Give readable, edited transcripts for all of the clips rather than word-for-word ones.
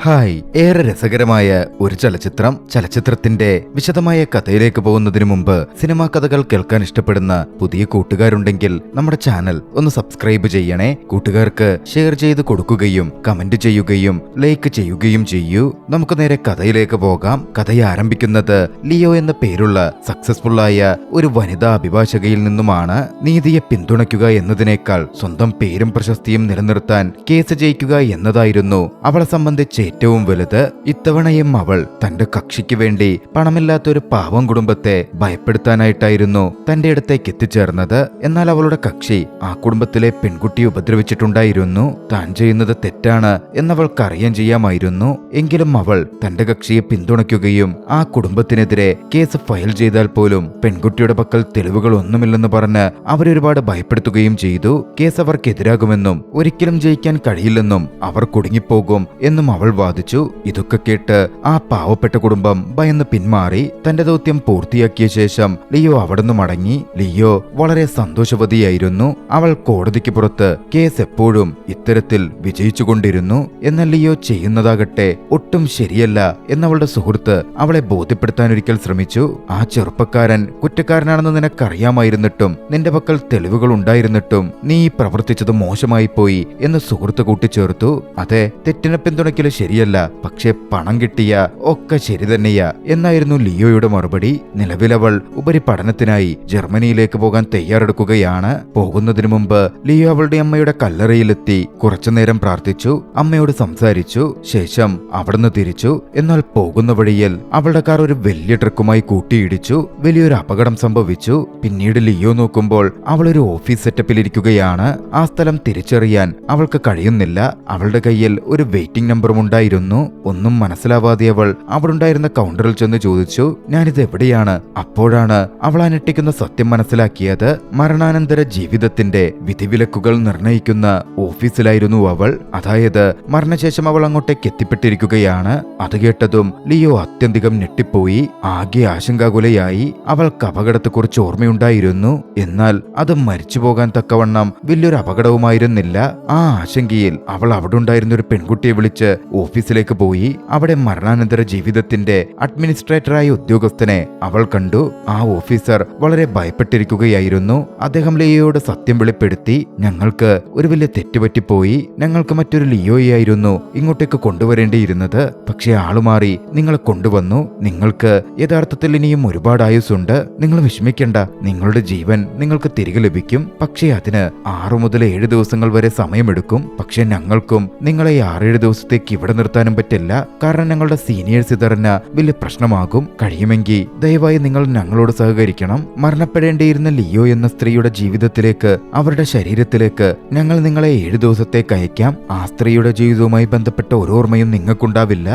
Hi, ഏറെ രസകരമായ ഒരു ചലച്ചിത്രത്തിന്റെ വിശദമായ കഥയിലേക്ക് പോകുന്നതിന് മുമ്പ് സിനിമാ കഥകൾ കേൾക്കാൻ ഇഷ്ടപ്പെടുന്ന പുതിയ കൂട്ടുകാരുണ്ടെങ്കിൽ നമ്മുടെ ചാനൽ ഒന്ന് സബ്സ്ക്രൈബ് ചെയ്യണേ. കൂട്ടുകാർക്ക് ഷെയർ ചെയ്ത് കൊടുക്കുകയും കമന്റ് ചെയ്യുകയും ലൈക്ക് ചെയ്യുകയും ചെയ്യൂ. നമുക്ക് നേരെ കഥയിലേക്ക് പോകാം. കഥയെ ആരംഭിക്കുന്നത് ലിയോ എന്ന പേരുള്ള സക്സസ്ഫുൾ ആയ ഒരു വനിതാ അഭിഭാഷകയിൽ നിന്നുമാണ്. നീതിയെ പിന്തുണയ്ക്കുക എന്നതിനേക്കാൾ സ്വന്തം പേരും പ്രശസ്തിയും നിലനിർത്താൻ കേസ് ജയിക്കുക എന്നതായിരുന്നു അവളെ സംബന്ധിച്ച് ഏറ്റവും വലുത്. ഇത്തവണയും അവൾ തന്റെ കക്ഷിക്ക് വേണ്ടി പണമില്ലാത്തൊരു പാവം കുടുംബത്തെ ഭയപ്പെടുത്താനായിട്ടായിരുന്നു തന്റെ അടുത്തേക്ക് എത്തിച്ചേർന്നത്. എന്നാൽ അവളുടെ കക്ഷി ആ കുടുംബത്തിലെ പെൺകുട്ടിയെ ഉപദ്രവിച്ചിട്ടുണ്ടായിരുന്നു. താൻ ചെയ്യുന്നത് തെറ്റാണ് എന്നവൾക്ക് അറിയാൻ ചെയ്യാമായിരുന്നു. എങ്കിലും അവൾ തന്റെ കക്ഷിയെ പിന്തുണയ്ക്കുകയും ആ കുടുംബത്തിനെതിരെ കേസ് ഫയൽ ചെയ്താൽ പോലും പെൺകുട്ടിയുടെ പക്കൽ തെളിവുകൾ ഒന്നുമില്ലെന്ന് പറഞ്ഞ് അവരൊരുപാട് ഭയപ്പെടുത്തുകയും ചെയ്തു. കേസ് അവർക്കെതിരാകുമെന്നും ഒരിക്കലും ജയിക്കാൻ കഴിയില്ലെന്നും അവർ കുടുങ്ങിപ്പോകും എന്നും അവൾ വാദിച്ചു. ഇതൊക്കെ കേട്ട് ആ പാവപ്പെട്ട കുടുംബം ഭയന്ന് പിന്മാറി. തന്റെ ദൗത്യം പൂർത്തിയാക്കിയ ശേഷം ലിയോ അവിടുന്ന് മടങ്ങി. ലിയോ വളരെ സന്തോഷവതിയായിരുന്നു. അവൾ കോടതിക്ക് പുറത്ത് കേസ് എപ്പോഴും ഇത്തരത്തിൽ വിജയിച്ചുകൊണ്ടിരുന്നു. എന്നാൽ ലിയോ ചെയ്യുന്നതാകട്ടെ ഒട്ടും ശരിയല്ല എന്നവളുടെ സുഹൃത്ത് അവളെ ബോധ്യപ്പെടുത്താൻ ഒരിക്കൽ ശ്രമിച്ചു. ആ ചെറുപ്പക്കാരൻ കുറ്റക്കാരനാണെന്ന് നിനക്കറിയാമായിരുന്നിട്ടും നിന്റെ പക്കൽ തെളിവുകൾ ഉണ്ടായിരുന്നിട്ടും നീ പ്രവർത്തിച്ചത് മോശമായി പോയി എന്ന് സുഹൃത്ത് കൂട്ടിച്ചേർത്തു. അതെ, തെറ്റിനെ പിന്തുണയ്ക്കല് ശരിയല്ല, പക്ഷെ പണം കിട്ടിയ ഒക്കെ ശരി തന്നെയാ എന്നായിരുന്നു ലിയോയുടെ മറുപടി. നിലവിലവൾ ഉപരിപഠനത്തിനായി ജർമ്മനിയിലേക്ക് പോകാൻ തയ്യാറെടുക്കുകയാണ്. പോകുന്നതിനു മുമ്പ് ലിയോ അവളുടെ അമ്മയുടെ കല്ലറയിലെത്തി കുറച്ചുനേരം പ്രാർത്ഥിച്ചു, അമ്മയോട് സംസാരിച്ചു. ശേഷം അവിടുന്ന് തിരിച്ചു. എന്നാൽ പോകുന്ന വഴിയിൽ അവളുടെ കാർ ഒരു വലിയ ട്രക്കുമായി കൂട്ടിയിടിച്ചു. വലിയൊരു അപകടം സംഭവിച്ചു. പിന്നീട് ലിയോ നോക്കുമ്പോൾ അവൾ ഒരു ഓഫീസ് സെറ്റപ്പിലിരിക്കുകയാണ്. ആ സ്ഥലം തിരിച്ചറിയാൻ അവൾക്ക് കഴിയുന്നില്ല. അവളുടെ കയ്യിൽ ഒരു വെയിറ്റിംഗ് നമ്പറും ഉണ്ടായിരുന്നു. ഒന്നും മനസ്സിലാവാതെ അവൾ അവിടുണ്ടായിരുന്ന കൗണ്ടറിൽ ചെന്ന് ചോദിച്ചു, ഞാനിത് എവിടെയാണ്? അപ്പോഴാണ് അവൾ അനട്ടിക്കുന്ന സത്യം മനസ്സിലാക്കിയത്. മരണാനന്തര ജീവിതത്തിന്റെ വിധിവിലക്കുകൾ നിർണയിക്കുന്ന ഓഫീസിലായിരുന്നു അവൾ. അതായത് മരണശേഷം അവൾ അങ്ങോട്ടേക്ക് എത്തിപ്പെട്ടിരിക്കുകയാണ്. അത് കേട്ടതും ലിയോ അത്യധികം ഞെട്ടിപ്പോയി. ആകെ ആശങ്കാകുലയായി. അവൾക്ക് അപകടത്തെക്കുറിച്ച് ഓർമ്മയുണ്ടായിരുന്നു. എന്നാൽ അത് മരിച്ചു പോകാൻ തക്കവണ്ണം വലിയൊരു അപകടവുമായിരുന്നില്ല. ആ ആശങ്കയിൽ അവൾ അവിടെ ഉണ്ടായിരുന്ന ഒരു പെൺകുട്ടിയെ വിളിച്ച് ഓഫീസിലേക്ക് പോയി. അവിടെ മരണാനന്തര ജീവിതത്തിന്റെ അഡ്മിനിസ്ട്രേറ്ററായ ഉദ്യോഗസ്ഥനെ അവൾ കണ്ടു. ആ ഓഫീസർ വളരെ ഭയപ്പെട്ടിരിക്കുകയായിരുന്നു. അദ്ദേഹം ലിയോയോട് സത്യം വെളിപ്പെടുത്തി. ഞങ്ങൾക്ക് ഒരു വലിയ തെറ്റുപറ്റിപ്പോയി. ഞങ്ങൾക്ക് മറ്റൊരു ലിയോയായിരുന്നു ഇങ്ങോട്ടേക്ക് കൊണ്ടുവരേണ്ടിയിരുന്നത്. പക്ഷെ ആളുമാറി നിങ്ങളെ കൊണ്ടുവന്നു. നിങ്ങൾക്ക് യഥാർത്ഥത്തിൽ ഇനിയും ഒരുപാട് ആയുസ്സുണ്ട്. നിങ്ങൾ വിഷമിക്കേണ്ട. നിങ്ങളുടെ ജീവൻ നിങ്ങൾക്ക് തിരികെ ലഭിക്കും. പക്ഷേ അതിന് 6 മുതൽ 7 ദിവസങ്ങൾ വരെ സമയമെടുക്കും. പക്ഷെ ഞങ്ങൾക്കും നിങ്ങളെ 6-7 ദിവസത്തേക്ക് ഇവിടെ നിർത്താനും പറ്റില്ല. കാരണം ഞങ്ങളുടെ സീനിയേഴ്സ് ഇതറിഞ്ഞ വലിയ പ്രശ്നമാകും. കഴിയുമെങ്കിൽ ദയവായി നിങ്ങൾ ഞങ്ങളോട് സഹകരിക്കണം. മരണപ്പെടേണ്ടിയിരുന്ന ലിയോ എന്ന സ്ത്രീയുടെ ജീവിതത്തിലേക്ക്, അവരുടെ ശരീരത്തിലേക്ക് ഞങ്ങൾ നിങ്ങളെ 7 ദിവസത്തേക്ക് അയക്കാം. ആ സ്ത്രീയുടെ ജീവിതവുമായി ബന്ധപ്പെട്ട ഓരോർമ്മയും നിങ്ങൾക്കുണ്ടാവില്ല.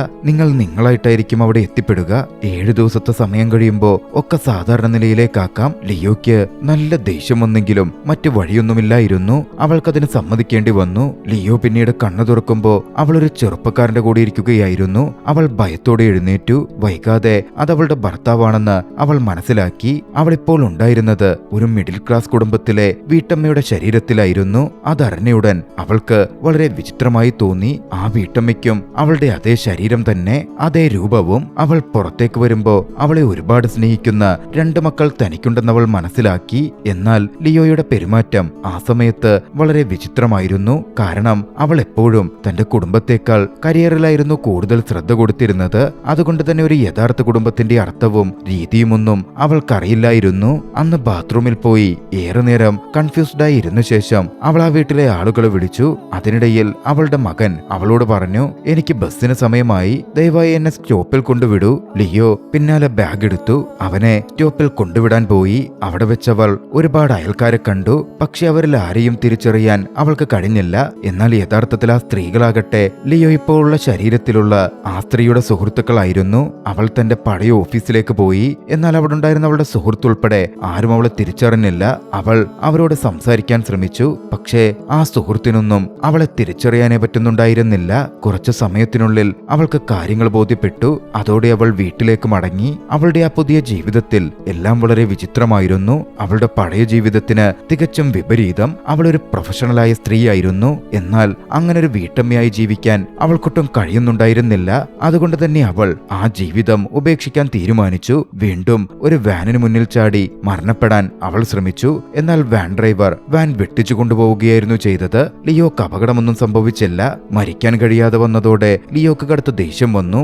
നിങ്ങളായിട്ടായിരിക്കും അവിടെ എത്തിപ്പെടുക. 7 ദിവസത്തെ സമയം കഴിയുമ്പോൾ ഒക്കെ സാധാരണ നിലയിലേക്കാക്കാം. ലിയോയ്ക്ക് നല്ല ദേഷ്യം വന്നെങ്കിലും മറ്റു വഴിയൊന്നുമില്ലായിരുന്നു. അവൾക്കതിന് സമ്മതിക്കേണ്ടി വന്നു. ലിയോ പിന്നീട് കണ്ണു തുറക്കുമ്പോ അവളൊരു ചെറുപ്പക്കാരന്റെ കൂടെ ഇരിക്കുകയായിരുന്നു. അവൾ ഭയത്തോടെ എഴുന്നേറ്റു. വൈകാതെ അതവളുടെ ഭർത്താവാണെന്ന് അവൾ മനസ്സിലാക്കി. അവളിപ്പോൾ ഉണ്ടായിരുന്നത് ഒരു മിഡിൽ ക്ലാസ് കുടുംബത്തിലെ വീട്ടമ്മയുടെ ശരീരത്തിലായിരുന്നു. അതറിഞ്ഞയുടൻ അവൾക്ക് വളരെ വിചിത്രമായി തോന്നി. ആ വീട്ടമ്മയ്ക്കും അവളുടെ അതേ ശരീരം തന്നെ, അതേ രൂപവും. അവൾ പുറത്തേക്ക് വരുമ്പോ അവളെ ഒരുപാട് സ്നേഹിക്കുന്ന 2 മക്കൾ തനിക്കുണ്ടെന്നവൾ മനസ്സിലാക്കി. എന്നാൽ ലിയോയുടെ പെരുമാറ്റം ആ സമയത്ത് വളരെ വിചിത്രമായിരുന്നു. കാരണം അവൾ എപ്പോഴും തന്റെ കുടുംബത്തെക്കാൾ കരിയറിലായിരുന്നു കൂടുതൽ ശ്രദ്ധ കൊടുത്തിരുന്നത്. അതുകൊണ്ട് തന്നെ ഒരു യഥാർത്ഥ കുടുംബത്തിന്റെ അർത്ഥവും രീതിയുമൊന്നും അവൾക്കറിയില്ലായിരുന്നു. അന്ന് ബാത്റൂമിൽ പോയി ഏറെ നേരം കൺഫ്യൂസ്ഡായി ഇരുന്ന ശേഷം അവൾ ആ വീട്ടിലെ ആളുകളെ വിളിച്ചു. അതിനിടയിൽ അവളുടെ മകൻ അവളോട് പറഞ്ഞു, എനിക്ക് ബസ്സിന് സമയമായി, ദയവായി എന്നെ സ്റ്റോപ്പിൽ കൊണ്ടുവിടൂ. ലിയോ പിന്നാലെ ബാഗ് എടുത്തു. അവനെ സ്റ്റോപ്പിൽ കൊണ്ടുവിടാൻ പോയി. അവിടെ വെച്ചവൾ ഒരുപാട് അയൽക്കാരെ കണ്ടു. പക്ഷെ അവരിൽ ആരെയും തിരിച്ചറിയാൻ അവൾക്ക് കഴിഞ്ഞില്ല. എന്നാൽ യഥാർത്ഥത്തിൽ ആ സ്ത്രീകളാകട്ടെ ലിയോ ഇപ്പോൾ ഉള്ള ശരീരത്തിലുള്ള ആ സ്ത്രീയുടെ സുഹൃത്തുക്കളായിരുന്നു. അവൾ തന്റെ പഴയ ഓഫീസിലേക്ക് പോയി. എന്നാൽ അവിടെ ഉണ്ടായിരുന്ന അവളുടെ സുഹൃത്തുൾപ്പെടെ ആരും അവളെ തിരിച്ചറിഞ്ഞില്ല. അവൾ അവരോട് സംസാരിക്കാൻ ശ്രമിച്ചു. പക്ഷേ ആ സുഹൃത്തിനൊന്നും അവളെ തിരിച്ചറിയാനേ പറ്റുന്നുണ്ടായിരുന്നില്ല. കുറച്ചു സമയത്തിനുള്ളിൽ അവൾക്ക് കാര്യങ്ങൾ ബോധ്യപ്പെട്ടു. അതോടെ അവൾ വീട്ടിലേക്ക് മടങ്ങി. അവളുടെ ആ പുതിയ ജീവിതത്തിൽ എല്ലാം വളരെ വിചിത്രമായിരുന്നു. അവളുടെ പഴയ ജീവിതത്തിന് തികച്ചും വിപരീതം. അവളൊരു പ്രൊഫഷണലായ സ്ത്രീയായിരുന്നു. എന്നാൽ അങ്ങനൊരു വീട്ടമ്മയായി ജീവിക്കാൻ അവൾക്കൊട്ടും ഒട്ടും കഴിയുന്നുണ്ടായിരുന്നില്ല. അതുകൊണ്ട് തന്നെ അവൾ ആ ജീവിതം ഉപേക്ഷിക്കാൻ തീരുമാനിച്ചു. വീണ്ടും ഒരു വാനിന് മുന്നിൽ ചാടി മരണപ്പെടാൻ അവൾ ശ്രമിച്ചു. എന്നാൽ വാൻ ഡ്രൈവർ വാൻ വെട്ടിച്ചു കൊണ്ടുപോവുകയായിരുന്നു ചെയ്തത്. ലിയോക്ക് അപകടമൊന്നും സംഭവിച്ചില്ല. മരിക്കാൻ കഴിയാതെ വന്നതോടെ ലിയോക്ക് കടുത്ത ദേഷ്യം വന്നു.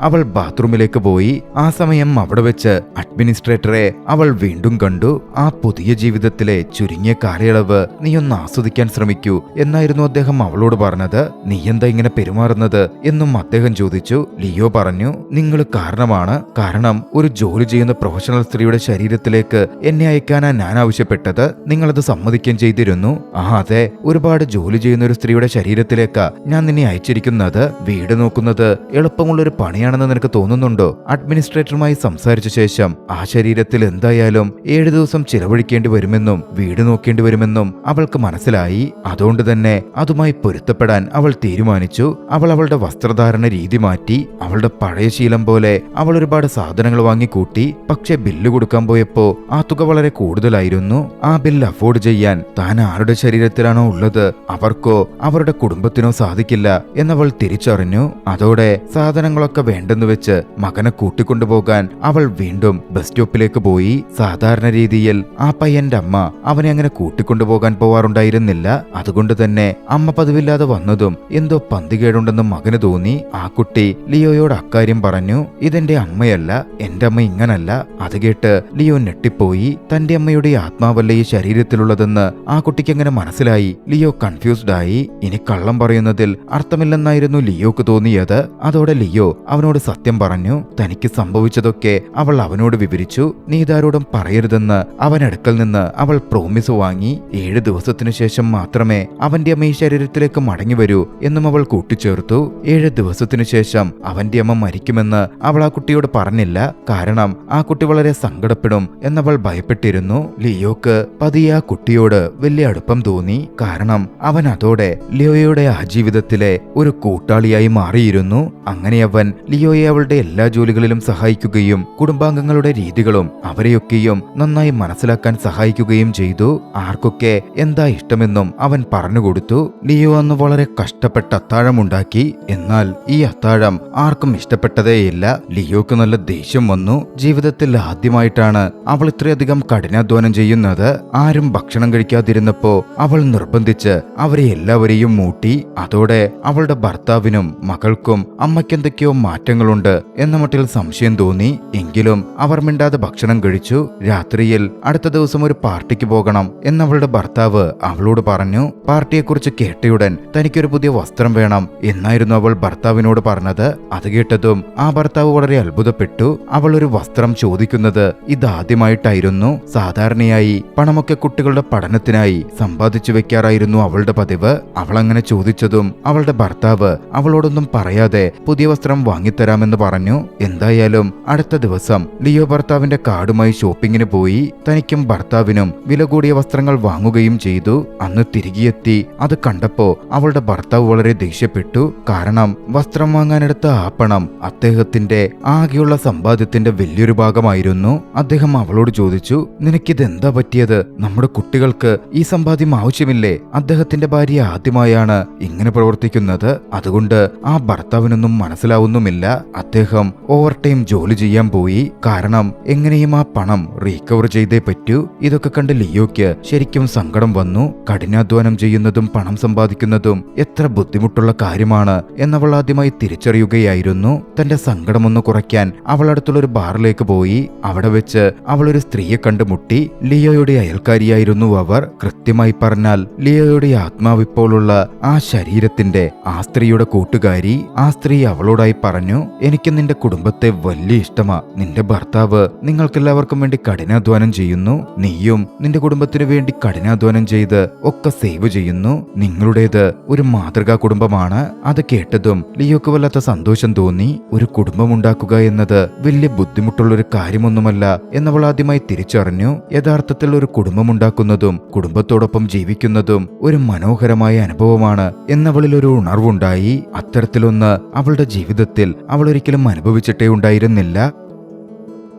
അവൾ ബാത്റൂമിലേക്ക് പോയി. ആ സമയം അവിടെ വെച്ച് അഡ്മിനിസ്ട്രേറ്ററെ അവൾ വീണ്ടും കണ്ടു. ആ പുതിയ ജീവിതത്തിലെ ചുരുങ്ങിയ കാലയളവ് നീ ഒന്ന് ആസ്വദിക്കാൻ ശ്രമിക്കൂ എന്നായിരുന്നു അദ്ദേഹം അവളോട് പറഞ്ഞത്. നീ എന്താ ഇങ്ങനെ പെരുമാറുന്നത് എന്നും അദ്ദേഹം ചോദിച്ചു. ലിയോ പറഞ്ഞു, നിങ്ങൾ കാരണം ഒരു ജോലി ചെയ്യുന്ന പ്രൊഫഷണൽ സ്ത്രീയുടെ ശരീരത്തിലേക്ക് എന്നെ അയക്കാനാ ഞാൻ ആവശ്യപ്പെട്ടത്. നിങ്ങളത് സമ്മതിക്കുകയും ചെയ്തിരുന്നു. അതെ, ഒരുപാട് ജോലി ചെയ്യുന്ന ഒരു സ്ത്രീയുടെ ശരീരത്തിലേക്കാ ഞാൻ നിന്നെ അയച്ചിരിക്കുന്നത്. വീട് നോക്കുന്നത് എളുപ്പമുള്ളൊരു പണിയാണ് ണെന്ന് നിനക്ക് തോന്നുന്നുണ്ടോ? അഡ്മിനിസ്ട്രേറ്ററുമായി സംസാരിച്ച ശേഷം ആ ശരീരത്തിൽ എന്തായാലും 7 ദിവസം ചിലവഴിക്കേണ്ടി വരുമെന്നും വീട് നോക്കേണ്ടി വരുമെന്നും അവൾക്ക് മനസ്സിലായി. അതുകൊണ്ട് തന്നെ അതുമായി പൊരുത്തപ്പെടാൻ അവൾ തീരുമാനിച്ചു. അവൾ അവളുടെ വസ്ത്രധാരണ രീതി മാറ്റി. അവളുടെ പഴയ ശീലം പോലെ അവൾ ഒരുപാട് സാധനങ്ങൾ വാങ്ങിക്കൂട്ടി. പക്ഷെ ബില്ല് കൊടുക്കാൻ പോയപ്പോ ആ തുക വളരെ കൂടുതലായിരുന്നു. ആ ബില്ല് അഫോർഡ് ചെയ്യാൻ താൻ ആരുടെ ശരീരത്തിലാണോ ഉള്ളത് അവർക്കോ അവരുടെ കുടുംബത്തിനോ സാധിക്കില്ല എന്നവൾ തിരിച്ചറിഞ്ഞു. അതോടെ സാധനങ്ങളൊക്കെ വേണ്ടെന്ന് വെച്ച് മകനെ കൂട്ടിക്കൊണ്ടുപോകാൻ അവൾ വീണ്ടും ബസ് സ്റ്റോപ്പിലേക്ക് പോയി. സാധാരണ രീതിയിൽ ആ പയ്യന്റെ അമ്മ അവനെ അങ്ങനെ കൂട്ടിക്കൊണ്ടുപോകാൻ പോവാറുണ്ടായിരുന്നില്ല. അതുകൊണ്ട് തന്നെ അമ്മ പതിവില്ലാതെ വന്നതും എന്തോ പന്തികേടുണ്ടെന്ന് മകന് തോന്നി. ആ കുട്ടി ലിയോയോട് അക്കാര്യം പറഞ്ഞു. ഇതെന്റെ അമ്മയല്ല, എന്റെ അമ്മ ഇങ്ങനല്ല. അത് കേട്ട് ലിയോ ഞെട്ടിപ്പോയി. തന്റെ അമ്മയുടെ ആത്മാവല്ല ഈ ശരീരത്തിലുള്ളതെന്ന് ആ കുട്ടിക്ക് എങ്ങനെ മനസ്സിലായി? ലിയോ കൺഫ്യൂസ്ഡ് ആയി. ഇനി കള്ളം പറയുന്നതിൽ അർത്ഥമില്ലെന്നായിരുന്നു ലിയോക്ക് തോന്നിയത്. അതോടെ ലിയോ അവനോട് സത്യം പറഞ്ഞു. തനിക്ക് സംഭവിച്ചതൊക്കെ അവൾ അവനോട് വിവരിച്ചു. നീ ഇതാരോടും പറയരുതെന്ന് അവൻ അടുക്കൽ നിന്ന് അവൾ പ്രോമിസ് വാങ്ങി. 7 ദിവസത്തിനു ശേഷം മാത്രമേ അവന്റെ അമ്മ ഈ ശരീരത്തിലേക്ക് മടങ്ങി വരൂ എന്നും അവൾ കൂട്ടിച്ചേർത്തു. 7 ദിവസത്തിനു ശേഷം അവന്റെ അമ്മ മരിക്കുമെന്ന് അവൾ ആ കുട്ടിയോട് പറഞ്ഞില്ല. കാരണം ആ കുട്ടി വളരെ സങ്കടപ്പെടും എന്നവൾ ഭയപ്പെട്ടിരുന്നു. ലിയോക്ക് പതിയെ ആ കുട്ടിയോട് വലിയ അടുപ്പം തോന്നി. കാരണം അവൻ അതോടെ ലിയോയുടെ ആ ജീവിതത്തിലെ ഒരു കൂട്ടാളിയായി മാറിയിരുന്നു. അങ്ങനെ അവൻ ലിയോയെ അവളുടെ എല്ലാ ജോലികളിലും സഹായിക്കുകയും കുടുംബാംഗങ്ങളുടെ രീതികളും അവരെയൊക്കെയും നന്നായി മനസ്സിലാക്കാൻ സഹായിക്കുകയും ചെയ്തു. ആർക്കൊക്കെ എന്താ ഇഷ്ടമെന്നും അവൻ പറഞ്ഞുകൊടുത്തു. ലിയോ അന്ന് വളരെ കഷ്ടപ്പെട്ട അത്താഴമുണ്ടാക്കി. എന്നാൽ ഈ അത്താഴം ആർക്കും ഇഷ്ടപ്പെട്ടതേയില്ല. ലിയോക്ക് നല്ല ദേഷ്യം വന്നു. ജീവിതത്തിൽ ആദ്യമായിട്ടാണ് അവൾ ഇത്രയധികം കഠിനാധ്വാനം ചെയ്യുന്നത്. ആരും ഭക്ഷണം കഴിക്കാതിരുന്നപ്പോ അവൾ നിർബന്ധിച്ച് അവരെ എല്ലാവരെയും മൂട്ടി. അതോടെ അവളുടെ ഭർത്താവിനും മകൾക്കും അമ്മയ്ക്കെന്തൊക്കെയോ മാറ്റങ്ങളുണ്ട് എന്ന മട്ടിൽ സംശയം തോന്നി. എങ്കിലും അവർ മിണ്ടാതെ ഭക്ഷണം കഴിച്ചു. രാത്രിയിൽ അടുത്ത ദിവസം ഒരു പാർട്ടിക്ക് പോകണം എന്നവളുടെ ഭർത്താവ് അവളോട് പറഞ്ഞു. പാർട്ടിയെക്കുറിച്ച് കേട്ടയുടൻ തനിക്കൊരു പുതിയ വസ്ത്രം വേണം എന്നായിരുന്നു അവൾ ഭർത്താവിനോട് പറഞ്ഞത്. അത് കേട്ടതും ആ ഭർത്താവ് വളരെ അത്ഭുതപ്പെട്ടു. അവൾ ഒരു വസ്ത്രം ചോദിക്കുന്നത് ഇതാദ്യമായിട്ടായിരുന്നു. സാധാരണയായി പണമൊക്കെ കുട്ടികളുടെ പഠനത്തിനായി സമ്പാദിച്ചു വെക്കാറായിരുന്നു അവളുടെ പതിവ്. അവൾ അങ്ങനെ ചോദിച്ചതും അവളുടെ ഭർത്താവ് അവളോടൊന്നും പറയാതെ പുതിയ വസ്ത്രം വാങ്ങിത്തരാമെന്ന് പറഞ്ഞു. എന്തായാലും അടുത്ത ദിവസം ലിയോ ഭർത്താവിന്റെ കാർഡുമായി ഷോപ്പിങ്ങിന് പോയി. തനിക്കും ഭർത്താവിനും വില കൂടിയ വസ്ത്രങ്ങൾ വാങ്ങുകയും ചെയ്തു. അന്ന് തിരികെയെത്തി അത് കണ്ടപ്പോ അവളുടെ ഭർത്താവ് വളരെ ദേഷ്യപ്പെട്ടു. കാരണം വസ്ത്രം വാങ്ങാനെടുത്ത ആ പണം അദ്ദേഹത്തിന്റെ ആകെയുള്ള സമ്പാദ്യത്തിന്റെ വലിയൊരു ഭാഗമായിരുന്നു. അദ്ദേഹം അവളോട് ചോദിച്ചു, നിനക്കിതെന്താ പറ്റിയത്? നമ്മുടെ കുട്ടികൾക്ക് ഈ സമ്പാദ്യം ആവശ്യമില്ലേ? അദ്ദേഹത്തിന്റെ ഭാര്യ ആദ്യമായാണ് ഇങ്ങനെ പ്രവർത്തിക്കുന്നത്. അതുകൊണ്ട് ആ ഭർത്താവിനൊന്നും മനസ്സിലാവുന്നുമില്ല. അദ്ദേഹം ഓവർ ടൈം ജോലി ചെയ്യാൻ പോയി. കാരണം എങ്ങനെയും ആ പണം റീകവർ ചെയ്തേ പറ്റൂ. ഇതൊക്കെ കണ്ട് ലിയോയ്ക്ക് ശരിക്കും സങ്കടം വന്നു. കഠിനാധ്വാനം ചെയ്യുന്നതും പണം സമ്പാദിക്കുന്നതും എത്ര ബുദ്ധിമുട്ടുള്ള കാര്യമാണ് എന്നവൾ ആദ്യമായി തിരിച്ചറിയുകയായിരുന്നു. തന്റെ സങ്കടമൊന്ന് കുറയ്ക്കാൻ അവൾ അടുത്തുള്ളൊരു ബാറിലേക്ക് പോയി. അവിടെ വെച്ച് അവൾ ഒരു സ്ത്രീയെ കണ്ടുമുട്ടി. ലിയോയുടെ അയൽക്കാരിയായിരുന്നു അവർ. കൃത്യമായി പറഞ്ഞാൽ ലിയോയുടെ ആത്മാവിപ്പോഴുള്ള ആ ശരീരത്തിന്റെ ആ സ്ത്രീയുടെ കൂട്ടുകാരി. ആ സ്ത്രീ അവളോടായി പറഞ്ഞു, എനിക്ക് നിന്റെ കുടുംബത്തെ വലിയ ഇഷ്ടമാ. നിന്റെ ഭർത്താവ് നിങ്ങൾക്കെല്ലാവർക്കും വേണ്ടി കഠിനാധ്വാനം ചെയ്യുന്നു. നീയും നിന്റെ കുടുംബത്തിനു വേണ്ടി കഠിനാധ്വാനം ചെയ്ത് ഒക്കെ സേവ് ചെയ്യുന്നു. നിങ്ങളുടേത് ഒരു മാതൃകാ കുടുംബമാണ്. അത് കേട്ടതും ലിയോക്ക് വല്ലാത്ത സന്തോഷം തോന്നി. ഒരു കുടുംബം ഉണ്ടാക്കുക എന്നത് വലിയ ബുദ്ധിമുട്ടുള്ളൊരു കാര്യമൊന്നുമല്ല എന്നവൾ ആദ്യമായി തിരിച്ചറിഞ്ഞു. യഥാർത്ഥത്തിൽ ഒരു കുടുംബം ഉണ്ടാക്കുന്നതും കുടുംബത്തോടൊപ്പം ജീവിക്കുന്നതും ഒരു മനോഹരമായ അനുഭവമാണ് എന്നവളിൽ ഒരു ഉണർവുണ്ടായി. അത്തരത്തിലൊന്ന് അവളുടെ ജീവിതത്തിൽ അവൾ ഒരിക്കലും അനുഭവിച്ചിട്ടേ ഉണ്ടായിരുന്നില്ല.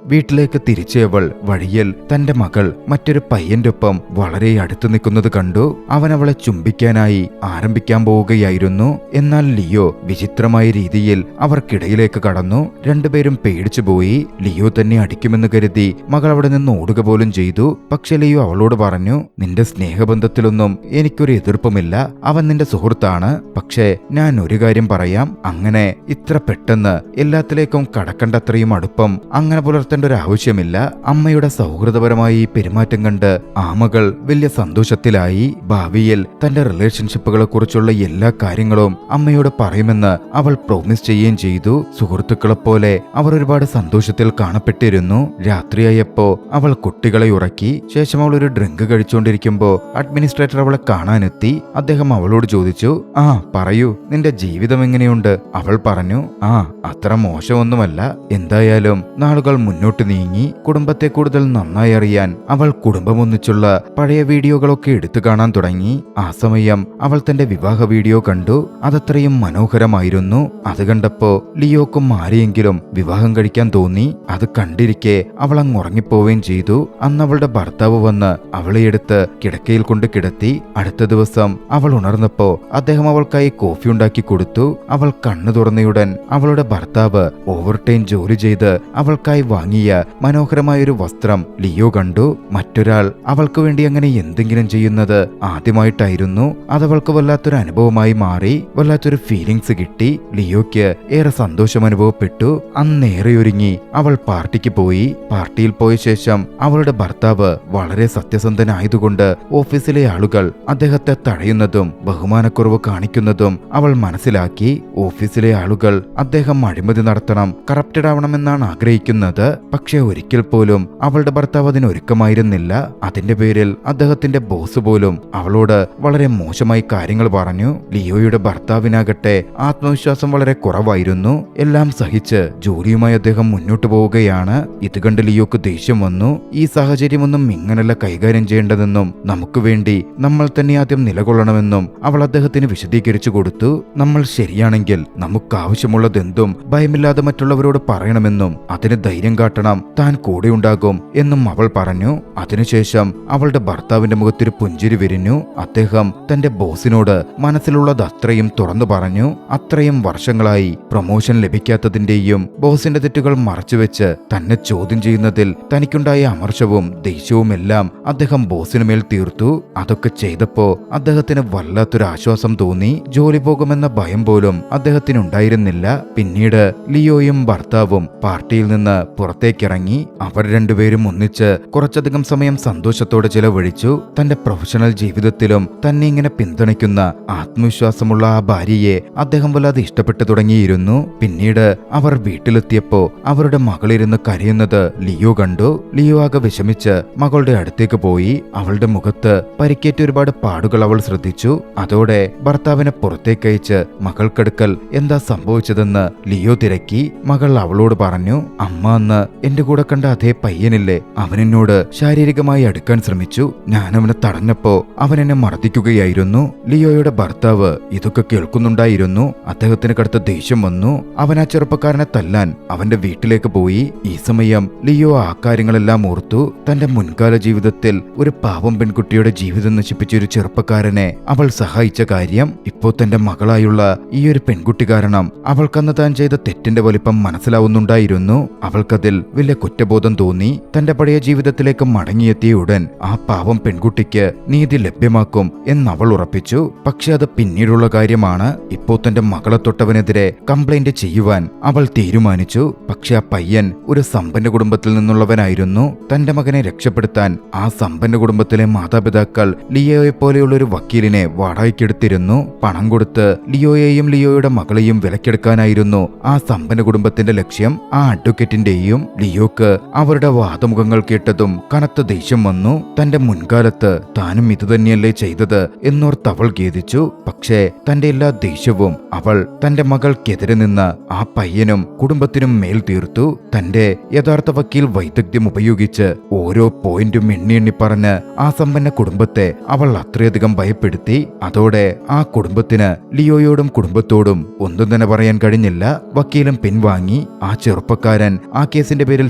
വീട്ടിലേക്ക് തിരിച്ചവൾ വഴിയിൽ തന്റെ മകൾ മറ്റൊരു പയ്യന്റെ ഒപ്പം വളരെ അടുത്തു നിൽക്കുന്നത് കണ്ടു. അവൻ അവളെ ചുംബിക്കാനായി ആരംഭിക്കാൻ പോവുകയായിരുന്നു. എന്നാൽ ലിയോ വിചിത്രമായ രീതിയിൽ അവർക്കിടയിലേക്ക് കടന്നു. രണ്ടുപേരും പേടിച്ചുപോയി. ലിയോ തന്നെ അടിക്കുമെന്ന് കരുതി മകൾ അവിടെ നിന്ന് ഓടുക പോലും ചെയ്തു. പക്ഷെ ലിയോ അവളോട് പറഞ്ഞു, നിന്റെ സ്നേഹബന്ധത്തിലൊന്നും എനിക്കൊരു എതിർപ്പുമില്ല. അവൻ നിന്റെ സുഹൃത്താണ്. പക്ഷേ ഞാൻ ഒരു കാര്യം പറയാം, അങ്ങനെ ഇത്ര പെട്ടെന്ന് എല്ലാത്തിലേക്കും കടക്കണ്ടത്രയും അടുപ്പം അങ്ങനെ പുലർത്തേണ്ട ഒരു ആവശ്യമില്ല. അമ്മയുടെ സൗഹൃദപരമായ ഈ പെരുമാറ്റം കണ്ട് ആ മകൾ വലിയ സന്തോഷത്തിലായി. ഭാവിയിൽ തന്റെ റിലേഷൻഷിപ്പുകളെ കുറിച്ചുള്ള എല്ലാ കാര്യങ്ങളും അമ്മയോട് പറയുമെന്ന് അവൾ പ്രോമിസ് ചെയ്യുകയും ചെയ്തു. സുഹൃത്തുക്കളെ പോലെ അവർ ഒരുപാട് സന്തോഷത്തിൽ കാണപ്പെട്ടിരുന്നു. രാത്രിയായപ്പോ അവൾ കുട്ടികളെ ഉറക്കി. ശേഷം അവൾ ഒരു ഡ്രിങ്ക് കഴിച്ചുകൊണ്ടിരിക്കുമ്പോ അഡ്മിനിസ്ട്രേറ്റർ അവളെ കാണാനെത്തി. അദ്ദേഹം അവളോട് ചോദിച്ചു, ആ പറയൂ, നിന്റെ ജീവിതം എങ്ങനെയുണ്ട്? അവൾ പറഞ്ഞു, ആ അത്ര മോശമൊന്നുമല്ല. എന്തായാലും നാളുകൾ മുന്നോട്ട് നീങ്ങി. കുടുംബത്തെ കൂടുതൽ നന്നായി അറിയാൻ അവൾ കുടുംബമൊന്നിച്ചുള്ള പഴയ വീഡിയോകളൊക്കെ എടുത്തു കാണാൻ തുടങ്ങി. ആ സമയം അവൾ തന്റെ വിവാഹ വീഡിയോ കണ്ടു. അതത്രയും മനോഹരമായിരുന്നു. അത് കണ്ടപ്പോ ലിയോക്കും ആരെയെങ്കിലും വിവാഹം കഴിക്കാൻ തോന്നി. അത് കണ്ടിരിക്കെ അവൾ അങ്ങ് ഉറങ്ങിപ്പോവുകയും ചെയ്തു. അന്ന് അവളുടെ ഭർത്താവ് വന്ന് അവളെ എടുത്ത് കിടക്കയിൽ കൊണ്ട് കിടത്തി. അടുത്ത ദിവസം അവൾ ഉണർന്നപ്പോ അദ്ദേഹം അവൾക്കായി കോഫി ഉണ്ടാക്കി കൊടുത്തു. അവൾ കണ്ണു തുറന്നയുടൻ അവളുടെ ഭർത്താവ് ഓവർ ടൈം ജോലി ചെയ്ത് അവൾക്കായി വാങ്ങിയ മനോഹരമായൊരു വസ്ത്രം ലിയോ കണ്ടു. മറ്റൊരാൾ അവൾക്ക് വേണ്ടി അങ്ങനെ എന്തെങ്കിലും ചെയ്യുന്നത് ആദ്യമായിട്ടായിരുന്നു. അതവൾക്ക് വല്ലാത്തൊരു അനുഭവമായി മാറി. വല്ലാത്തൊരു ഫീലിങ്സ് കിട്ടി. ലിയോയ്ക്ക് ഏറെ സന്തോഷം അനുഭവപ്പെട്ടു. അന്നേറെ ഒരുങ്ങി അവൾ പാർട്ടിക്ക് പോയി. പാർട്ടിയിൽ പോയ ശേഷം അവളുടെ ഭർത്താവ് വളരെ സത്യസന്ധനായതുകൊണ്ട് ഓഫീസിലെ ആളുകൾ അദ്ദേഹത്തെ തടയുന്നതും ബഹുമാനക്കുറവ് കാണിക്കുന്നതും അവൾ മനസ്സിലാക്കി. ഓഫീസിലെ ആളുകൾ അദ്ദേഹം അഴിമതി നടത്തണം, കറപ്റ്റഡ് ആവണമെന്നാണ് ആഗ്രഹിക്കുന്നത്. പക്ഷെ ഒരിക്കൽ പോലും അവളുടെ ഭർത്താവ് അതിനൊരുക്കമായിരുന്നില്ല. അതിന്റെ പേരിൽ അദ്ദേഹത്തിന്റെ ബോസ് പോലും അവളോട് വളരെ മോശമായി കാര്യങ്ങൾ പറഞ്ഞു. ലിയോയുടെ ഭർത്താവിനാകട്ടെ ആത്മവിശ്വാസം വളരെ കുറവായിരുന്നു. എല്ലാം സഹിച്ച് ജോലിയുമായി അദ്ദേഹം മുന്നോട്ടു പോവുകയാണ്. ഇത് കണ്ട് ലിയോക്ക് ദേഷ്യം വന്നു. ഈ സാഹചര്യമൊന്നും ഇങ്ങനല്ല കൈകാര്യം ചെയ്യേണ്ടതെന്നും നമുക്ക് വേണ്ടി നമ്മൾ തന്നെ ആദ്യം നിലകൊള്ളണമെന്നും അവൾ അദ്ദേഹത്തിന് വിശദീകരിച്ചു കൊടുത്തു. നമ്മൾ ശരിയാണെങ്കിൽ നമുക്ക് ആവശ്യമുള്ളതെന്തും ഭയമില്ലാതെ മറ്റുള്ളവരോട് പറയണമെന്നും അതിന് ധൈര്യം കാട്ടണം, താൻ കൂടെയുണ്ടാകും എന്നും അവൾ പറഞ്ഞു. അതിനുശേഷം അവളുടെ ഭർത്താവിന്റെ മുഖത്തൊരു പുഞ്ചിരി വിരിഞ്ഞു. അദ്ദേഹം തന്റെ ബോസിനോട് മനസ്സിലുള്ളത് അത്രയും തുറന്നു പറഞ്ഞു. അത്രയും വർഷങ്ങളായി പ്രൊമോഷൻ ലഭിക്കാത്തതിന്റെയും ബോസിന്റെ തെറ്റുകൾ മറച്ചുവെച്ച് തന്നെ ചോദ്യം ചെയ്യുന്നതിൽ തനിക്കുണ്ടായ അമർഷവും ദേഷ്യവുമെല്ലാം അദ്ദേഹം ബോസിനു മേൽ തീർത്തു. അതൊക്കെ ചെയ്തപ്പോ അദ്ദേഹത്തിന് വല്ലാത്തൊരു ആശ്വാസം തോന്നി. ജോലി പോകുമെന്ന ഭയം പോലും അദ്ദേഹത്തിനുണ്ടായിരുന്നില്ല. പിന്നീട് ലിയോയും ഭർത്താവും പാർട്ടിയിൽ നിന്ന് പുറത്തേക്കിറങ്ങി. അവർ രണ്ടുപേരും ഒന്നിച്ച് കുറച്ചധികം സമയം സന്തോഷത്തോടെ ചിലവഴിച്ചു. തന്റെ പ്രൊഫഷണൽ ജീവിതത്തിലും തന്നെ ഇങ്ങനെ പിന്തുണയ്ക്കുന്ന ആത്മവിശ്വാസമുള്ള ആ ഭാര്യയെ അദ്ദേഹം വല്ലാതെ ഇഷ്ടപ്പെട്ടു തുടങ്ങിയിരുന്നു. പിന്നീട് അവർ വീട്ടിലെത്തിയപ്പോ അവരുടെ മകളിരുന്ന് കരയുന്നത് ലിയോ കണ്ടു. ലിയോ ആകെ വിഷമിച്ച് മകളുടെ അടുത്തേക്ക് പോയി. അവളുടെ മുഖത്ത് പരിക്കേറ്റ ഒരുപാട് പാടുകൾ അവൾ ശ്രദ്ധിച്ചു. അതോടെ ഭർത്താവിനെ പുറത്തേക്കയച്ച് മകൾക്കടുക്കൽ എന്താ സംഭവിച്ചതെന്ന് ലിയോ തിരക്കി. മകൾ അവളോട് പറഞ്ഞു, അമ്മ അന്ന് എന്റെ കൂടെ കണ്ട അതേ പയ്യനില്ലേ, അവനെന്നോട് ശാരീരികമായി അടുക്കാൻ ശ്രമിച്ചു. ഞാൻ അവനെ തടഞ്ഞപ്പോ അവൻ എന്നെ മർദ്ദിക്കുകയായിരുന്നു. ലിയോയുടെ ഭർത്താവ് ഇതൊക്കെ കേൾക്കുന്നുണ്ടായിരുന്നു. അദ്ദേഹത്തിന് കടുത്ത ദേഷ്യം വന്നു. അവൻ ആ ചെറുപ്പക്കാരനെ തല്ലാൻ അവന്റെ വീട്ടിലേക്ക് പോയി. ഈ സമയം ലിയോ ആ കാര്യങ്ങളെല്ലാം ഓർത്തു. തന്റെ മുൻകാല ജീവിതത്തിൽ ഒരു പാവം പെൺകുട്ടിയുടെ ജീവിതം നശിപ്പിച്ച ഒരു ചെറുപ്പക്കാരനെ അവൾ സഹായിച്ച കാര്യം ഇപ്പോ തന്റെ മകളായുള്ള ഈ ഒരു പെൺകുട്ടി കാരണം അവൾക്കന്ന് താൻ ചെയ്ത തെറ്റിന്റെ വലിപ്പം മനസ്സിലാവുന്നുണ്ടായിരുന്നു. അവൾക്കതിൽ വലിയ കുറ്റബോധം തോന്നി. തന്റെ പഴയ ജീവിതത്തിലേക്ക് മടങ്ങിയെത്തിയ ഉടൻ ആ പാവം പെൺകുട്ടിക്ക് നീതി ലഭ്യമാക്കും എന്നവൾ ഉറപ്പിച്ചു. പക്ഷെ അത് പിന്നീടുള്ള കാര്യമാണ്. ഇപ്പോ തന്റെ മകളെ തൊട്ടവനെതിരെ കംപ്ലൈന്റ് ചെയ്യുവാൻ അവൾ തീരുമാനിച്ചു. പക്ഷെ ആ പയ്യൻ ഒരു സമ്പന്ന കുടുംബത്തിൽ നിന്നുള്ളവനായിരുന്നു. തന്റെ മകനെ രക്ഷപ്പെടുത്താൻ ആ സമ്പന്ന കുടുംബത്തിലെ മാതാപിതാക്കൾ ലിയോയെ പോലെയുള്ള ഒരു വക്കീലിനെ വാടകയ്ക്കെടുത്തിരുന്നു. പണം കൊടുത്ത് ലിയോയെയും ലിയോയുടെ മകളെയും വിലക്കെടുക്കാനായിരുന്നു ആ സമ്പന്ന കുടുംബത്തിന്റെ ലക്ഷ്യം. ആ അഡ്വക്കേറ്റിന്റെയും ലിയോക്ക് അവരുടെ വാദമുഖങ്ങൾ കേട്ടതും കനത്ത ദേഷ്യം വന്നു. തന്റെ മുൻകാലത്ത് താനും ഇതുതന്നെയല്ലേ ചെയ്തത് എന്നോർത്ത് അവൾ ഖേദിച്ചു. പക്ഷേ തന്റെ എല്ലാ ദേഷ്യവും അവൾ തന്റെ മകൾക്കെതിരെ നിന്ന് ആ പയ്യനും കുടുംബത്തിനും മേൽ തീർത്തു. തന്റെ യഥാർത്ഥ വക്കീൽ വൈദഗ്ധ്യം ഉപയോഗിച്ച് ഓരോ പോയിന്റും എണ്ണി പറഞ്ഞ് ആ സമ്പന്ന കുടുംബത്തെ അവൾ അത്രയധികം ഭയപ്പെടുത്തി. അതോടെ ആ കുടുംബത്തിന് ലിയോയോടും കുടുംബത്തോടും ഒന്നും തന്നെ പറയാൻ കഴിഞ്ഞില്ല. വക്കീലും പിൻവാങ്ങി. ആ ചെറുപ്പക്കാരൻ ആ കേസിൽ കേസിന്റെ പേരിൽ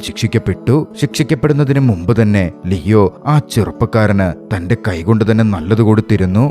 ശിക്ഷിക്കപ്പെടുന്നതിന് മുമ്പ് തന്നെ ലിയോ ആ ചെറുപ്പക്കാരന് തന്റെ കൈകൊണ്ട് തന്നെ നല്ലത് കൊടുത്തിരുന്നു.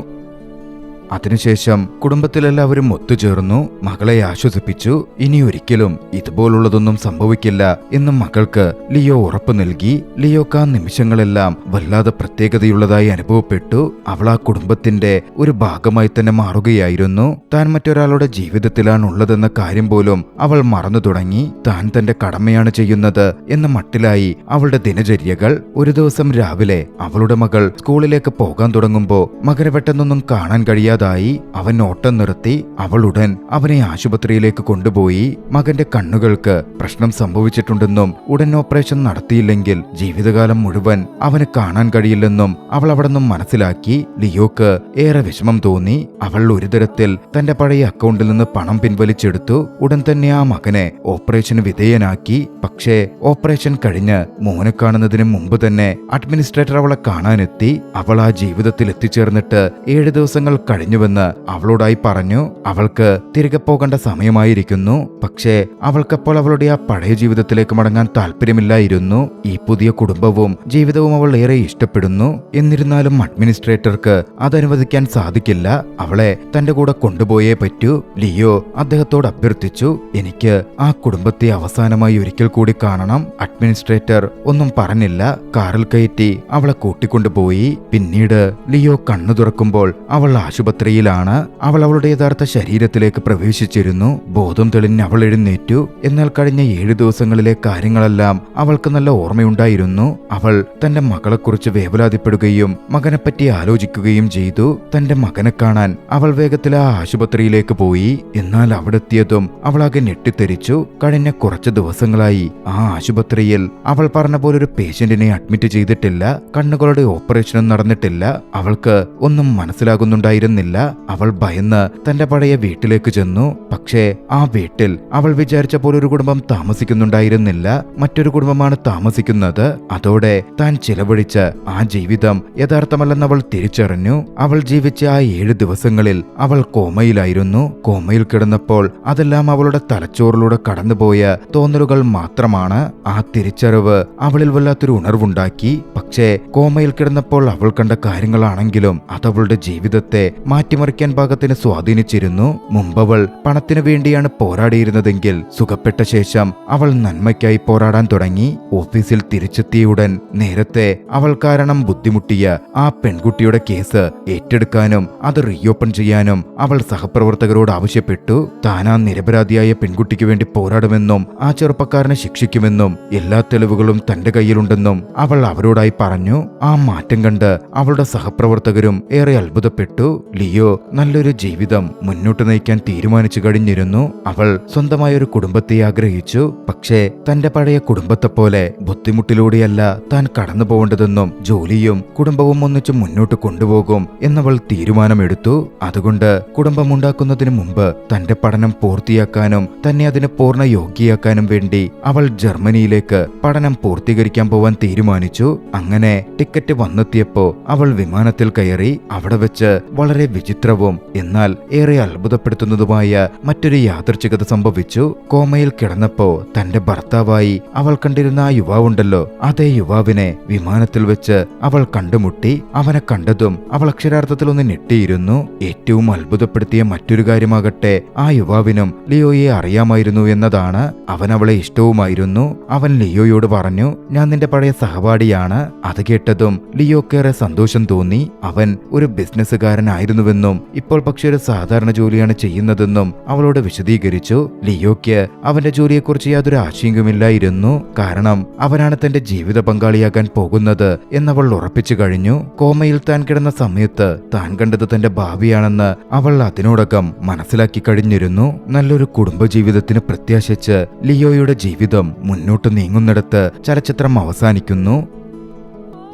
അതിനുശേഷം കുടുംബത്തിലെല്ലാവരും ഒത്തുചേർന്നു മകളെ ആശ്വസിപ്പിച്ചു. ഇനി ഒരിക്കലും ഇതുപോലുള്ളതൊന്നും സംഭവിക്കില്ല എന്ന് മകൾക്ക് ലിയോ ഉറപ്പു നൽകി. ലിയോക്ക് ആ നിമിഷങ്ങളെല്ലാം വല്ലാതെ പ്രത്യേകതയുള്ളതായി അനുഭവപ്പെട്ടു. അവൾ ആ കുടുംബത്തിന്റെ ഒരു ഭാഗമായി തന്നെ മാറുകയായിരുന്നു. താൻ മറ്റൊരാളുടെ ജീവിതത്തിലാണുള്ളതെന്ന കാര്യം പോലും അവൾ മറന്നു തുടങ്ങി. താൻ തന്റെ കടമയാണ് ചെയ്യുന്നത് എന്ന മട്ടിലായി അവളുടെ ദിനചര്യകൾ. ഒരു ദിവസം രാവിലെ അവളുടെ മകൾ സ്കൂളിലേക്ക് പോകാൻ തുടങ്ങുമ്പോൾ മകനെ പെട്ടെന്നൊന്നും കാണാൻ കഴിയാതെ അവൻ ഓട്ടം നിർത്തി. അവൾ ഉടൻ അവനെ ആശുപത്രിയിലേക്ക് കൊണ്ടുപോയി. മകന്റെ കണ്ണുകൾക്ക് പ്രശ്നം സംഭവിച്ചിട്ടുണ്ടെന്നും ഉടൻ ഓപ്പറേഷൻ നടത്തിയില്ലെങ്കിൽ ജീവിതകാലം മുഴുവൻ അവന് കാണാൻ കഴിയില്ലെന്നും അവൾ അവിടെ നിന്നും മനസ്സിലാക്കി. ലിയോക്ക് ഏറെ വിഷമം തോന്നി. അവൾ ഒരു തരത്തിൽ തന്റെ പഴയ അക്കൗണ്ടിൽ നിന്ന് പണം പിൻവലിച്ചെടുത്തു. ഉടൻ തന്നെ ആ മകനെ ഓപ്പറേഷന് വിധേയനാക്കി. പക്ഷേ ഓപ്പറേഷൻ കഴിഞ്ഞ് മോനെ കാണുന്നതിന് മുമ്പ് തന്നെ അഡ്മിനിസ്ട്രേറ്റർ അവളെ കാണാനെത്തി. അവൾ ആ ജീവിതത്തിൽ എത്തിച്ചേർന്നിട്ട് 7 ദിവസങ്ങൾ കഴിഞ്ഞുവെന്ന് അവളോടായി പറഞ്ഞു. അവൾക്ക് തിരികെ പോകേണ്ട സമയമായിരിക്കുന്നു. പക്ഷേ അവൾക്കപ്പോൾ അവളുടെ ആ പഴയ ജീവിതത്തിലേക്ക് മടങ്ങാൻ താല്പര്യമില്ലായിരുന്നു. ഈ പുതിയ കുടുംബവും ജീവിതവും അവൾ ഏറെ ഇഷ്ടപ്പെടുന്നു. എന്നിരുന്നാലും അഡ്മിനിസ്ട്രേറ്റർക്ക് അതനുവദിക്കാൻ സാധിക്കില്ല. അവളെ തന്റെ കൂടെ കൊണ്ടുപോയേ പറ്റൂ. ലിയോ അദ്ദേഹത്തോട് അഭ്യർത്ഥിച്ചു, എനിക്ക് ആ കുടുംബത്തെ അവസാനമായി ഒരിക്കൽ കൂടി കാണണം. അഡ്മിനിസ്ട്രേറ്റർ ഒന്നും പറഞ്ഞില്ല. കാറിൽ കയറ്റി അവളെ കൂട്ടിക്കൊണ്ടുപോയി. പിന്നീട് ലിയോ കണ്ണു തുറക്കുമ്പോൾ അവൾ ആശുപത്രിയിലാണ്. അവൾ അവളുടെ യഥാർത്ഥ ശരീരത്തിലേക്ക് പ്രവേശിച്ചിരുന്നു. ബോധം തെളിഞ്ഞ് അവൾ എഴുന്നേറ്റു. എന്നാൽ കഴിഞ്ഞ 7 ദിവസങ്ങളിലെ കാര്യങ്ങളെല്ലാം അവൾക്ക് നല്ല ഓർമ്മയുണ്ടായിരുന്നു. അവൾ തന്റെ മകളെക്കുറിച്ച് വേവലാതിപ്പെടുകയും മകനെപ്പറ്റി ആലോചിക്കുകയും ചെയ്തു. തന്റെ മകനെ കാണാൻ അവൾ വേഗത്തിൽ ആ ആശുപത്രിയിലേക്ക് പോയി. എന്നാൽ അവിടെ എത്തിയതും അവളാകെ ഞെട്ടിത്തെറിച്ചു. കഴിഞ്ഞ കുറച്ച് ദിവസങ്ങളായി ആ ആശുപത്രിയിൽ അവൾ പറഞ്ഞ പോലെ ഒരു പേഷ്യന്റിനെ അഡ്മിറ്റ് ചെയ്തിട്ടില്ല. കണ്ണുകളുടെ ഓപ്പറേഷനും നടന്നിട്ടില്ല. അവൾക്ക് ഒന്നും മനസ്സിലാകുന്നുണ്ടായിരുന്നില്ല. അവൾ ഭയന്ന് തന്റെ പഴയ വീട്ടിലേക്ക് ചെന്നു. പക്ഷേ ആ വീട്ടിൽ അവൾ വിചാരിച്ച പോലെ ഒരു കുടുംബം താമസിക്കുന്നുണ്ടായിരുന്നില്ല. മറ്റൊരു കുടുംബമാണ് താമസിക്കുന്നത്. അതോടെ താൻ ചിലവഴിച്ച ആ ജീവിതം യഥാർത്ഥമല്ലെന്ന് അവൾ തിരിച്ചറിഞ്ഞു. അവൾ ജീവിച്ച ആ 7 ദിവസങ്ങളിൽ അവൾ കോമയിലായിരുന്നു. കോമയിൽ കിടന്നപ്പോൾ അതെല്ലാം അവളുടെ തലച്ചോറിലൂടെ കടന്നുപോയ തോന്നലുകൾ മാത്രമാണ്. ആ തിരിച്ചറിവ് അവളിൽ വല്ലാത്തൊരു ഉണർവുണ്ടാക്കി. പക്ഷേ കോമയിൽ കിടന്നപ്പോൾ അവൾ കണ്ട കാര്യങ്ങളാണെങ്കിലും അതവളുടെ ജീവിതത്തെ മാറ്റിമറിക്കാൻ പാകത്തിന് സ്വാധീനിച്ചിരുന്നു. മുമ്പവൾ പണത്തിനു വേണ്ടിയാണ് പോരാടിയിരുന്നതെങ്കിൽ സുഖപ്പെട്ട ശേഷം അവൾ നന്മയ്ക്കായി പോരാടാൻ തുടങ്ങി. ഓഫീസിൽ തിരിച്ചെത്തിയുടൻ നേരത്തെ അവൾ കാരണം ബുദ്ധിമുട്ടിയ ആ പെൺകുട്ടിയുടെ കേസ് ഏറ്റെടുക്കാനും അത് റീഓപ്പൺ ചെയ്യാനും അവൾ സഹപ്രവർത്തകരോട് ആവശ്യപ്പെട്ടു. താനാ നിരപരാധിയായ പെൺകുട്ടിക്ക് വേണ്ടി പോരാടുമെന്നും ആ ചെറുപ്പക്കാരനെ ശിക്ഷിക്കുമെന്നും എല്ലാ തെളിവുകളും തന്റെ കയ്യിലുണ്ടെന്നും അവൾ അവരോടായി പറഞ്ഞു. ആ മാറ്റം കണ്ട് അവളുടെ സഹപ്രവർത്തകരും ഏറെ അത്ഭുതപ്പെട്ടു. ലിയോ നല്ലൊരു ജീവിതം മുന്നോട്ട് നയിക്കാൻ തീരുമാനിച്ചു കഴിഞ്ഞിരുന്നു. അവൾ സ്വന്തമായൊരു കുടുംബത്തെ ആഗ്രഹിച്ചു. പക്ഷേ തന്റെ പഴയ കുടുംബത്തെ പോലെ ബുദ്ധിമുട്ടിലൂടെയല്ല താൻ കടന്നു പോകേണ്ടതെന്നും ജോലിയും കുടുംബവും ഒന്നിച്ചു മുന്നോട്ട് കൊണ്ടുപോകും എന്നവൾ തീരുമാനമെടുത്തു. അതുകൊണ്ട് കുടുംബമുണ്ടാക്കുന്നതിന് മുമ്പ് തന്റെ പഠനം പൂർത്തിയാക്കാനും തന്നെ അതിന് പൂർണ്ണ യോഗ്യയാക്കാനും വേണ്ടി അവൾ ജർമ്മനിയിലേക്ക് പഠനം പൂർത്തീകരിക്കാൻ പോവാൻ തീരുമാനിച്ചു. അങ്ങനെ ടിക്കറ്റ് വന്നെത്തിയപ്പോ അവൾ വിമാനത്തിൽ കയറി. അവിടെ വെച്ച് വളരെ വിചിത്രവും എന്നാൽ ഏറെ അത്ഭുതപ്പെടുത്തുന്നതുമായ മറ്റൊരു യാദൃച്ഛികത സംഭവിച്ചു. കോമയിൽ കിടന്നപ്പോ തന്റെ ഭർത്താവായി അവൾ കണ്ടിരുന്ന ആ യുവാവുണ്ടല്ലോ, അതേ യുവാവിനെ വിമാനത്തിൽ വെച്ച് അവൾ കണ്ടുമുട്ടി. അവനെ കണ്ടതും അവൾ അക്ഷരാർത്ഥത്തിൽ ഒന്ന് ഞെട്ടിയിരുന്നു. ഏറ്റവും അത്ഭുതപ്പെടുത്തിയ മറ്റൊരു കാര്യമാകട്ടെ, ആ യുവാവിനും ലിയോയെ അറിയാമായിരുന്നു എന്നതാണ്. അവൻ അവളെ ഇഷ്ടവുമായിരുന്നു. അവൻ ലിയോയോട് പറഞ്ഞു, ഞാൻ നിന്റെ പഴയ സഹപാഠിയാണ്. അത് കേട്ടതും ലിയോക്കേറെ സന്തോഷം തോന്നി. അവൻ ഒരു ബിസിനസ്സുകാരനായിരുന്നുവെന്നും ഇപ്പോൾ പക്ഷെ ഒരു സാധാരണ ജോലിയാണ് ചെയ്യുന്നതെന്നും അവളോട് വിശദീകരിച്ചു. ലിയോയ്ക്ക് അവന്റെ ജോലിയെക്കുറിച്ച് യാതൊരു ആശങ്കയുമില്ലായിരുന്നു. കാരണം അവനാണ് തന്റെ ജീവിത പങ്കാളിയാകാൻ പോകുന്നത് എന്നവൾ ഉറപ്പിച്ചു കഴിഞ്ഞു. കോമയിൽ താൻ കിടന്ന സമയത്ത് താൻ കണ്ടത് തന്റെ ഭാവിയാണെന്ന് അവൾ അതിനോടകം മനസ്സിലാക്കി കഴിഞ്ഞിരുന്നു. നല്ലൊരു കുടുംബജീവിതത്തിന് പ്രത്യാശിച്ച് ലിയോയുടെ ജീവിതം മുന്നോട്ട് നീങ്ങുന്നിടത്ത് ചലച്ചിത്രം അവസാനിക്കുന്നു.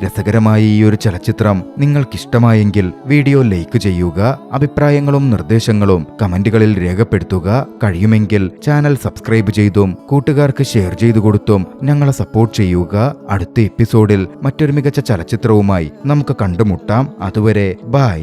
രസകരമായ ഈ ഒരു ചലച്ചിത്രം നിങ്ങൾക്കിഷ്ടമായെങ്കിൽ വീഡിയോ ലൈക്ക് ചെയ്യുക. അഭിപ്രായങ്ങളും നിർദ്ദേശങ്ങളും കമന്റുകളിൽ രേഖപ്പെടുത്തുക. കഴിയുമെങ്കിൽ ചാനൽ സബ്സ്ക്രൈബ് ചെയ്തും കൂട്ടുകാർക്ക് ഷെയർ ചെയ്തു കൊടുത്തും ഞങ്ങളെ സപ്പോർട്ട് ചെയ്യുക. അടുത്ത എപ്പിസോഡിൽ മറ്റൊരു മികച്ച ചലച്ചിത്രവുമായി നമുക്ക് കണ്ടുമുട്ടാം. അതുവരെ ബൈ.